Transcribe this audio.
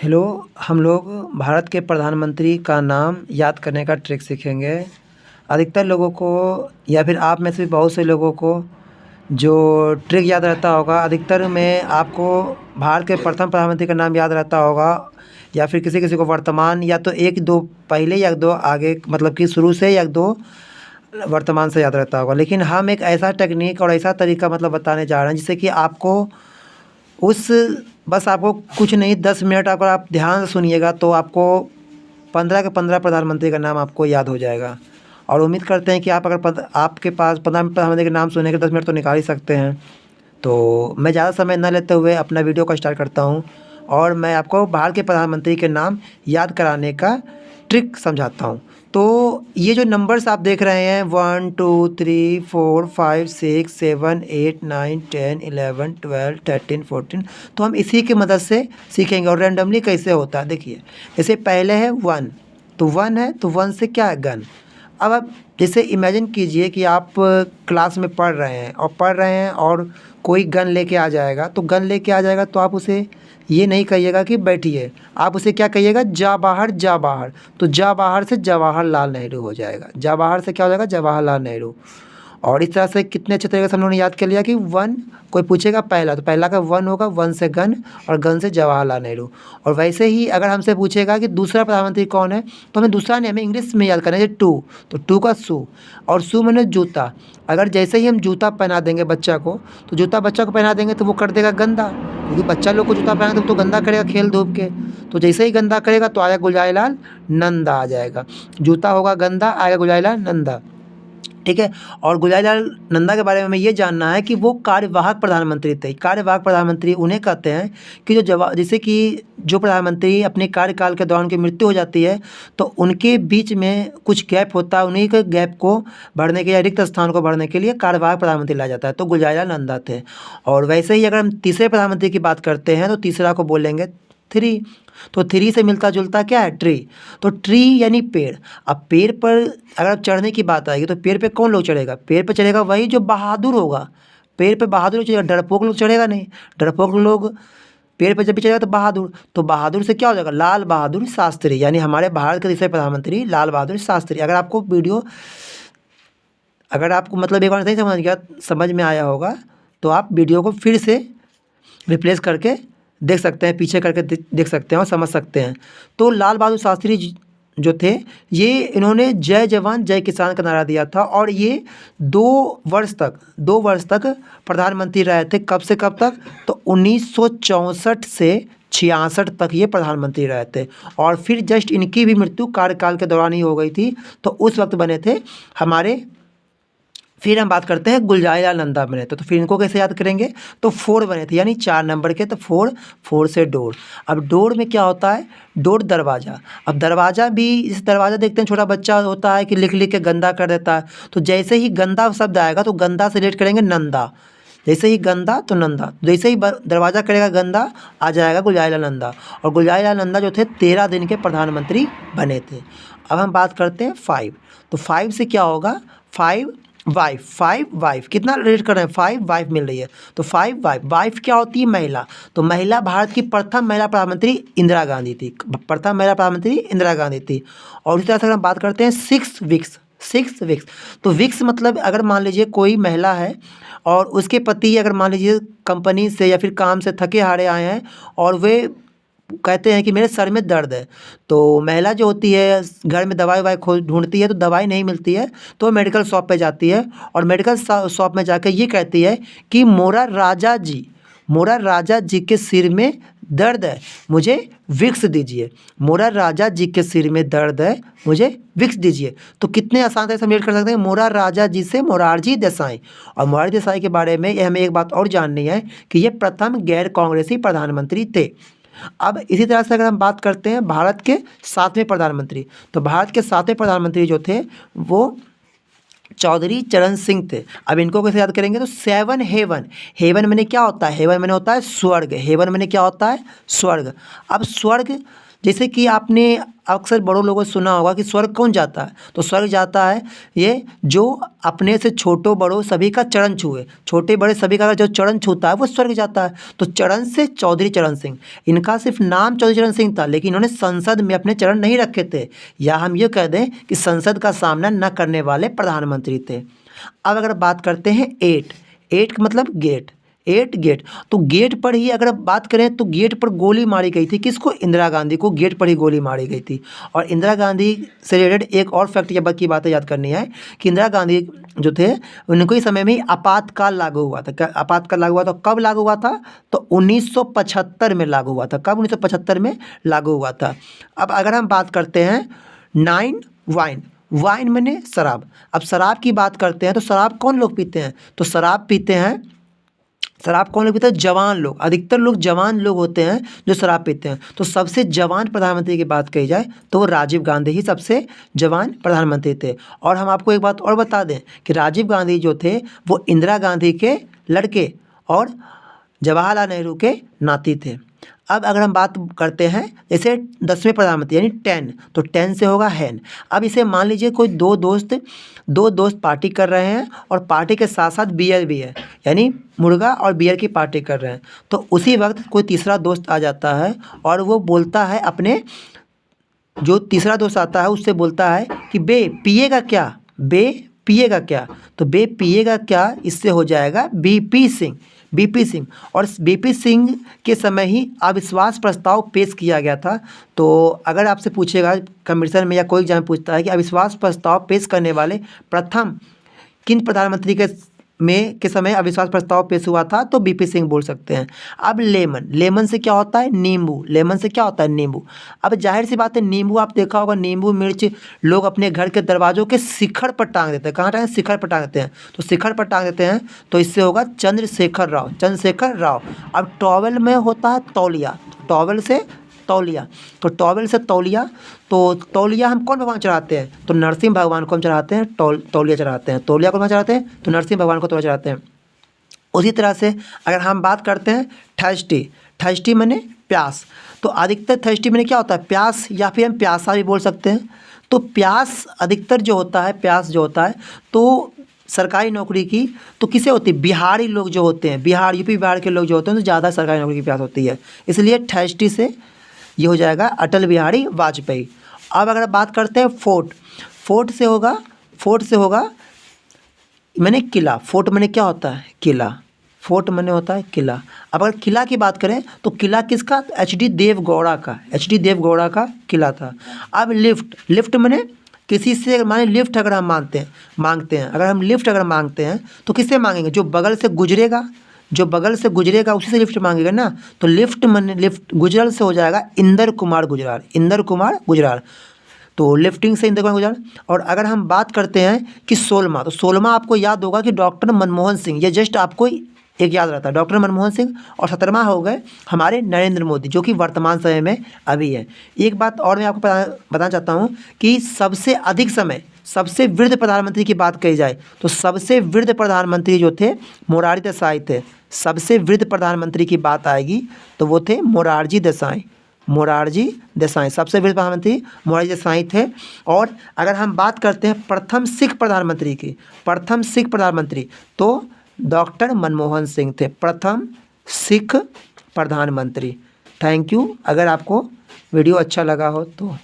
Hello. हम लोग भारत के प्रधानमंत्री का नाम याद करने का ट्रिक सीखेंगे। अधिकतर लोगों को या फिर आप में से भी बहुत से लोगों को जो ट्रिक याद रहता होगा, अधिकतर में आपको भारत के प्रथम प्रधानमंत्री का नाम याद रहता होगा, या फिर किसी किसी को वर्तमान या तो एक दो पहले या दो आगे, मतलब कि शुरू से या दो वर्तमान से याद रहता होगा। लेकिन हम एक ऐसा टेक्निक और ऐसा तरीका मतलब बताने जा रहे हैं जिससे कि आपको उस बस आपको कुछ नहीं 10 मिनट अगर आप ध्यान से सुनिएगा तो आपको 15 के 15 प्रधानमंत्री का नाम आपको याद हो जाएगा। और उम्मीद करते हैं कि आप अगर आपके पास 15 प्रधानमंत्री के नाम सुनने के 10 मिनट तो निकाल ही सकते हैं। तो मैं ज़्यादा समय न लेते हुए अपना वीडियो को स्टार्ट करता हूँ और मैं आपको भारत के प्रधानमंत्री के नाम याद कराने का ट्रिक समझाता हूँ। तो ये जो नंबर्स आप देख रहे हैं 1 2 3 4 5 6 7 8 9 10 11 12 13 14, तो हम इसी की मदद से सीखेंगे। और रैंडमली कैसे होता है देखिए, जैसे पहले है 1, तो 1 है तो 1 से क्या है गन। अब आप जैसे इमेजिन कीजिए कि आप क्लास में पढ़ रहे हैं और कोई गन लेके आ जाएगा, तो गन लेके आ जाएगा तो आप उसे ये नहीं कहिएगा कि बैठिए, आप उसे क्या कहिएगा, जा बाहर जा बाहर। तो जा बाहर से जवाहरलाल नेहरू हो जाएगा, जा बाहर से क्या हो जाएगा, जवाहरलाल नेहरू। और इस तरह से कितने अच्छे तरीके से हम लोगों ने याद कर लिया कि 1 कोई पूछेगा पहला, तो पहला का 1 होगा, 1 से गन और गन से जवाहरलाल नेहरू। और वैसे ही अगर हमसे पूछेगा कि दूसरा प्रधानमंत्री कौन है, तो हमें दूसरा नहीं, हमें इंग्लिश में याद करना है 2, तो 2 का शू, और शू मैंने जूता। अगर जैसे ही हम जूता पहना देंगे बच्चा को, तो जूता बच्चा को पहना देंगे तो वो कर देगा गंदा, क्योंकि बच्चा लोग को जूता पहना तो गंदा करेगा खेल धूप के। तो जैसे ही गंदा करेगा तो आया गुलजारीलाल नंदा आ जाएगा, जूता होगा गंदा, आएगा गुलजारीलाल नंदा, ठीक है। और गुलजारीलाल नंदा के बारे में हमें ये जानना है कि वो कार्यवाहक प्रधानमंत्री थे। कार्यवाहक प्रधानमंत्री उन्हें कहते हैं कि जैसे कि जो प्रधानमंत्री अपने कार्यकाल के दौरान उनकी मृत्यु हो जाती है तो उनके बीच में कुछ गैप होता है, उन्हीं के गैप को भरने के या रिक्त स्थान को भरने के लिए कार्यवाहक प्रधानमंत्री लाया जाता है, तो गुलजारीलाल नंदा थे। और वैसे ही अगर हम तीसरे प्रधानमंत्री की बात करते हैं तो तीसरा को बोलेंगे 3, तो 3 से मिलता जुलता क्या है, ट्री। तो ट्री यानी पेड़। अब पेड़ पर अगर आप चढ़ने की बात आएगी तो पेड़ पे कौन लोग चढ़ेगा, पेड़ पे चढ़ेगा वही जो बहादुर होगा, पेड़ पे बहादुर चढ़ेगा, डरपोक लोग चढ़ेगा नहीं। डरपोक लोग पेड़ पे जब भी चढ़ेगा तो बहादुर, तो बहादुर से क्या हो जाएगा, लाल बहादुर शास्त्री, यानी हमारे भारत के तीसरे प्रधानमंत्री लाल बहादुर शास्त्री। अगर आपको मतलब एक बार नहीं समझ में आया होगा तो आप वीडियो को फिर से रिप्लेस करके देख सकते हैं, पीछे करके देख सकते हैं और समझ सकते हैं। तो लाल बहादुर शास्त्री जो थे, ये इन्होंने जय जवान जय किसान का नारा दिया था, और ये 2 वर्ष तक प्रधानमंत्री रहे थे। कब से कब तक, तो 1964 से 66 तक ये प्रधानमंत्री रहे थे। और फिर जस्ट इनकी भी मृत्यु कार्यकाल के दौरान ही हो गई थी, तो उस वक्त बने थे हमारे। फिर हम बात करते हैं गुलजारीलाल नंदा बने थे, तो फिर इनको कैसे याद करेंगे, तो 4 बने थे, यानी 4 नंबर के, तो 4 से डोर। अब डोर में क्या होता है, डोर दरवाज़ा। अब दरवाज़ा भी, इस दरवाज़ा देखते हैं छोटा बच्चा होता है कि लिख लिख के गंदा कर देता है, तो जैसे ही गंदा शब्द आएगा तो गंदा से रिलेट करेंगे नंदा, जैसे ही गंदा तो नंदा, जैसे ही दरवाज़ा करेगा गंदा आ जाएगा गुलजारीलाल नंदा। और गुलजारीलाल नंदा जो थे 13 दिन के प्रधानमंत्री बने थे। अब हम बात करते हैं 5, तो 5 से क्या होगा, 5 वाइफ, कितना रेट कर रहे हैं, 5 वाइफ मिल रही है, तो 5 वाइफ क्या होती है, महिला। तो महिला भारत की प्रथम महिला प्रधानमंत्री इंदिरा गांधी थी, प्रथम महिला प्रधानमंत्री इंदिरा गांधी थी। और इस तरह से हम बात करते हैं 6 विक्स, तो विक्स मतलब अगर मान लीजिए कोई महिला है और उसके पति अगर मान लीजिए कंपनी से या फिर काम से थके हारे आए हैं और वे कहते हैं कि मेरे सर में दर्द है, तो महिला जो होती है घर में दवाई खोज ढूंढती है, तो दवाई नहीं मिलती है तो मेडिकल शॉप पे जाती है, और मेडिकल शॉप में जाकर ये कहती है कि मोरा राजा जी के सिर में दर्द है, मुझे विक्स दीजिए, मोरा राजा जी के सिर में दर्द है, मुझे विक्स दीजिए। तो कितने आसान से समेट कर सकते हैं, मोरा राजा जी से मोरारजी देसाई। और मोरारजी देसाई के बारे में हमें एक बात और जाननी है कि ये प्रथम गैर कांग्रेसी प्रधानमंत्री थे। अब इसी तरह से अगर हम बात करते हैं भारत के 7वें प्रधानमंत्री, तो भारत के 7वें प्रधानमंत्री जो थे वो चौधरी चरण सिंह थे। अब इनको कैसे याद करेंगे, तो 7 हेवन मैंने क्या होता है, हेवन मैंने होता है स्वर्ग, हेवन मैंने क्या होता है, स्वर्ग। अब स्वर्ग जैसे कि आपने अक्सर बड़ों लोगों से सुना होगा कि स्वर्ग कौन जाता है, तो स्वर्ग जाता है ये जो अपने से छोटों बड़ों सभी का चरण छुए, छोटे बड़े सभी का जो चरण छूता है वो स्वर्ग जाता है। तो चरण से चौधरी चरण सिंह, इनका सिर्फ नाम चौधरी चरण सिंह था, लेकिन इन्होंने संसद में अपने चरण नहीं रखे थे, या हम ये कह दें कि संसद का सामना न करने वाले प्रधानमंत्री थे। अब अगर बात करते हैं एट, एट का मतलब गेट, एट गेट, तो गेट पर ही अगर बात करें तो गेट पर गोली मारी गई थी, किसको? इंदिरा गांधी को गेट पर ही गोली मारी गई थी। और इंदिरा गांधी से रिलेटेड एक और फैक्ट की बातें याद करनी है कि इंदिरा गांधी जो थे उनको इस समय में ही आपातकाल लागू हुआ था। आपातकाल लागू हुआ था, कब लागू हुआ था? तो 1975 में लागू हुआ था। कब? 1975 में लागू हुआ था। अब अगर हम बात करते हैं नाइन, वाइन, वाइन मैंने शराब। अब शराब की बात करते हैं तो शराब कौन लोग पीते हैं? तो शराब पीते हैं, शराब कौन लोग पीते हैं? जवान लोग, अधिकतर लोग जवान लोग होते हैं जो शराब पीते हैं। तो सबसे जवान प्रधानमंत्री की बात कही जाए तो राजीव गांधी ही सबसे जवान प्रधानमंत्री थे। और हम आपको एक बात और बता दें कि राजीव गांधी जो थे वो इंदिरा गांधी के लड़के और जवाहरलाल नेहरू के नाती थे। अब अगर हम बात करते हैं जैसे 10वें प्रधानमंत्री यानी 10, तो 10 से होगा हैन। अब इसे मान लीजिए कोई दो दोस्त पार्टी कर रहे हैं और पार्टी के साथ साथ बियर भी है, यानी मुर्गा और बियर की पार्टी कर रहे हैं। तो उसी वक्त कोई तीसरा दोस्त आ जाता है और वो बोलता है अपने, जो तीसरा दोस्त आता है उससे बोलता है कि बे पिएगा क्या, बे पिएगा क्या? तो बे पिएगा क्या इससे हो जाएगा बीपी सिंह, बीपी सिंह। और बीपी सिंह के समय ही अविश्वास प्रस्ताव पेश किया गया था। तो अगर आपसे पूछेगा कमीशन में या कोई एग्जाम पूछता है कि अविश्वास प्रस्ताव पेश करने वाले प्रथम किन प्रधानमंत्री के समय अविश्वास प्रस्ताव पेश हुआ था, तो बीपी सिंह बोल सकते हैं। अब लेमन, लेमन से क्या होता है? नींबू, लेमन से क्या होता है? नींबू। अब जाहिर सी बात है नींबू आप देखा होगा, नींबू मिर्च लोग अपने घर के दरवाजों के शिखर पर टांग देते हैं। कहाँ टांगे? शिखर पर टांग देते हैं। तो शिखर पर टांग देते हैं तो इससे होगा चंद्रशेखर राव, चंद्रशेखर राव। अब टॉवल में होता है तौलिया, टॉवल से तौलिया, तो टॉवल से तौलिया, तो तौलिया हम कौन भगवान चढ़ाते हैं? तो नरसिंह भगवान को हम चढ़ाते हैं, तौलिया चढ़ाते हैं। तौलिया को भगवान चढ़ाते हैं तो नरसिंह भगवान को तौलिया चढ़ाते हैं। उसी तरह से अगर हम बात करते हैं थर्स्टी, थर्स्टी माने प्यास, तो अधिकतर थर्स्टी माने क्या होता है? प्यास, या फिर हम प्यासा भी बोल सकते हैं। तो प्यास अधिकतर जो होता है, प्यास जो होता है तो सरकारी नौकरी की तो किसे होती है? बिहारी लोग जो होते हैं, बिहार, यूपी बिहार के लोग जो होते हैं तो ज़्यादा सरकारी नौकरी की प्यास होती है। इसलिए थर्स्टी से ये हो जाएगा अटल बिहारी वाजपेयी। अब अगर बात करते हैं फोर्ट, फोर्ट से होगा मैंने किला। फोर्ट मैंने क्या होता है? किला। फोर्ट मैंने होता है किला। अब अगर किला की बात करें तो किला किसका? एच.डी. देवगौड़ा का, एच.डी. देवगौड़ा का किला था। अब लिफ्ट, लिफ्ट मैंने किसी से माने लिफ्ट अगर हम मांगते हैं, अगर हम लिफ्ट अगर मांगते हैं तो किससे मांगेंगे? जो बगल से गुजरेगा, जो बगल से गुजरेगा उसी से लिफ्ट मांगेगा ना। तो लिफ्ट मन, लिफ्ट गुजराल से हो जाएगा इंदर कुमार गुजराल, इंदर कुमार गुजराल। तो लिफ्टिंग से इंदर कुमार गुजराल। और अगर हम बात करते हैं कि 16वां, तो 16वां आपको याद होगा कि डॉक्टर मनमोहन सिंह, ये जस्ट आपको एक याद रहता है, डॉक्टर मनमोहन सिंह। और 17वां हो गए हमारे नरेंद्र मोदी, जो कि वर्तमान समय में अभी है। एक बात और मैं आपको बताना चाहता हूँ कि सबसे अधिक समय, सबसे वृद्ध प्रधानमंत्री की बात कही जाए तो सबसे वृद्ध प्रधानमंत्री जो थे मोरारजी देसाई थे। सबसे वृद्ध प्रधानमंत्री की बात आएगी तो वो थे मोरारजी देसाई, मोरारजी देसाई सबसे वृद्ध प्रधानमंत्री मोरारजी देसाई थे। और अगर हम बात करते हैं प्रथम सिख प्रधानमंत्री की, प्रथम सिख प्रधानमंत्री तो डॉक्टर मनमोहन सिंह थे, प्रथम सिख प्रधानमंत्री। Thank you. अगर आपको वीडियो अच्छा लगा हो तो